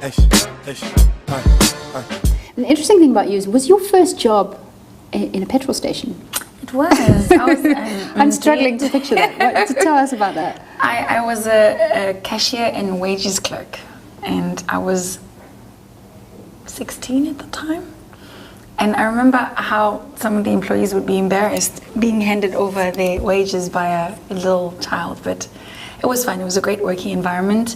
The interesting thing about you was your first job in a petrol station. It was. I'm struggling to picture that. Tell us about that. I was a cashier and wages clerk, and I was 16 at the time. And I remember how some of the employees would be embarrassed being handed over their wages by a little child, but it was fun. It was a great working environment.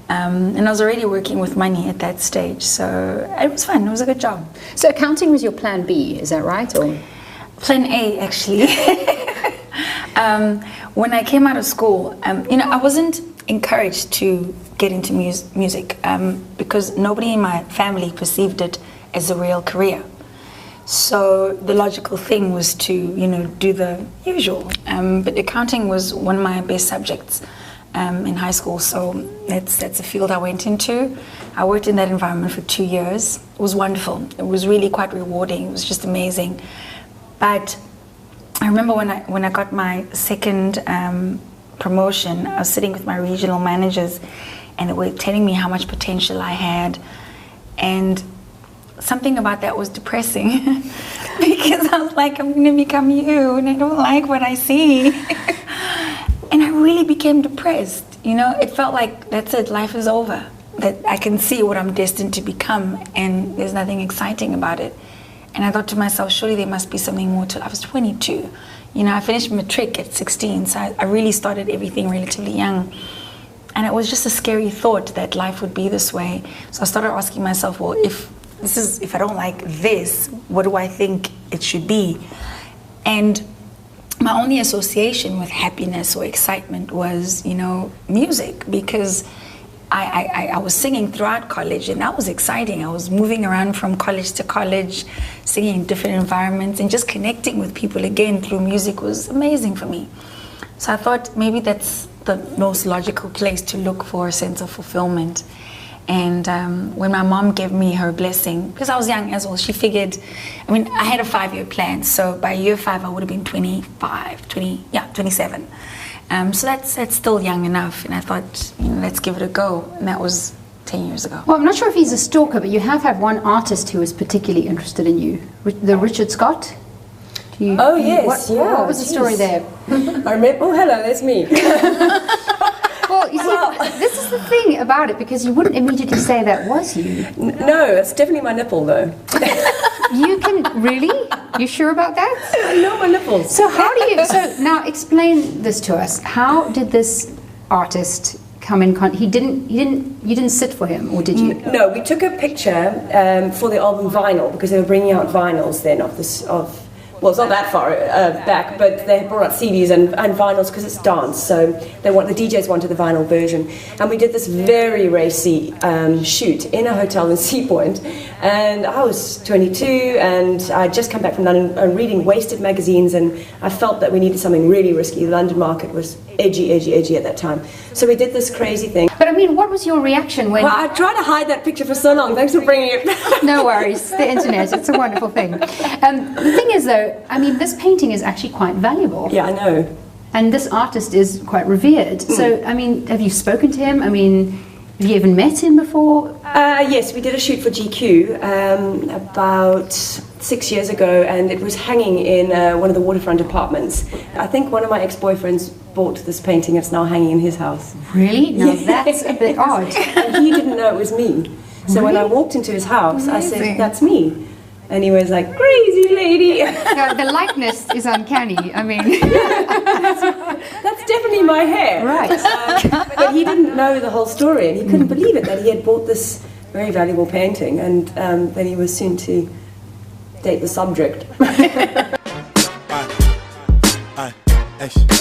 And I was already working with money at that stage, so it was fun. It was a good job. So accounting was your plan B, is that right? Or plan A, actually. When I came out of school, I wasn't encouraged to get into music because nobody in my family perceived it as a real career. So the logical thing was to, do the usual. But accounting was one of my best subjects in high school, so that's a field I went into. I worked in that environment for 2 years. It was wonderful. It was really quite rewarding. It was just amazing. But I remember when I got my second promotion, I was sitting with my regional managers, and they were telling me how much potential I had, and something about that was depressing because I was like, I'm going to become you, and I don't like what I see. And I really became depressed. It felt like, that's it, life is over. That I can see what I'm destined to become, and there's nothing exciting about it. And I thought to myself, surely there must be something more to it. I was 22. I finished matric at 16, so I really started everything relatively young. And it was just a scary thought that life would be this way. So I started asking myself, well, if I don't like this, what do I think it should be? And my only association with happiness or excitement was, music, because I was singing throughout college, and that was exciting. I was moving around from college to college, singing in different environments, and just connecting with people again through music was amazing for me. So I thought maybe that's the most logical place to look for a sense of fulfillment. And when my mom gave me her blessing, because I was young as well, she figured, I had a 5-year plan, so by year 5 I would have been 27. So that's still young enough, and I thought, let's give it a go, and that was 10 years ago. Well, I'm not sure if he's a stalker, but you have had one artist who was particularly interested in you, the Richard Scott. Yes. What was the story there? I remember. Oh, hello, that's me. Well, you see, this is the thing about it, because you wouldn't immediately say that was you. No, it's definitely my nipple, though. You can really? You sure about that? I know my nipples. So so now explain this to us. How did this artist come in? You didn't sit for him, or did you? No, we took a picture for the album Vinyl, because they were bringing out vinyls then well, it's not that far back, but they brought out CDs and vinyls because it's dance, so the DJs wanted the vinyl version. And we did this very racy shoot in a hotel in Sea Point, and I was 22, and I'd just come back from London reading Wasted magazines, and I felt that we needed something really risky. The London market was edgy at that time. So we did this crazy thing. But what was your reaction when... Well, I tried to hide that picture for so long. Thanks for bringing it back. No worries. The internet, it's a wonderful thing. The thing is, though, this painting is actually quite valuable. Yeah, I know. And this artist is quite revered. So, have you spoken to him? Have you even met him before? Yes, we did a shoot for GQ about 6 years ago, and it was hanging in one of the waterfront apartments. I think one of my ex-boyfriends bought this painting. It's now hanging in his house. Really? Now that's a bit odd. And he didn't know it was me. So really? When I walked into his house, I said, "That's me." And he was like, "Crazy lady." No, the likeness is uncanny. That's definitely my hair. Right. But he didn't know the whole story, and he couldn't believe it that he had bought this very valuable painting, and then he was soon to date the subject. I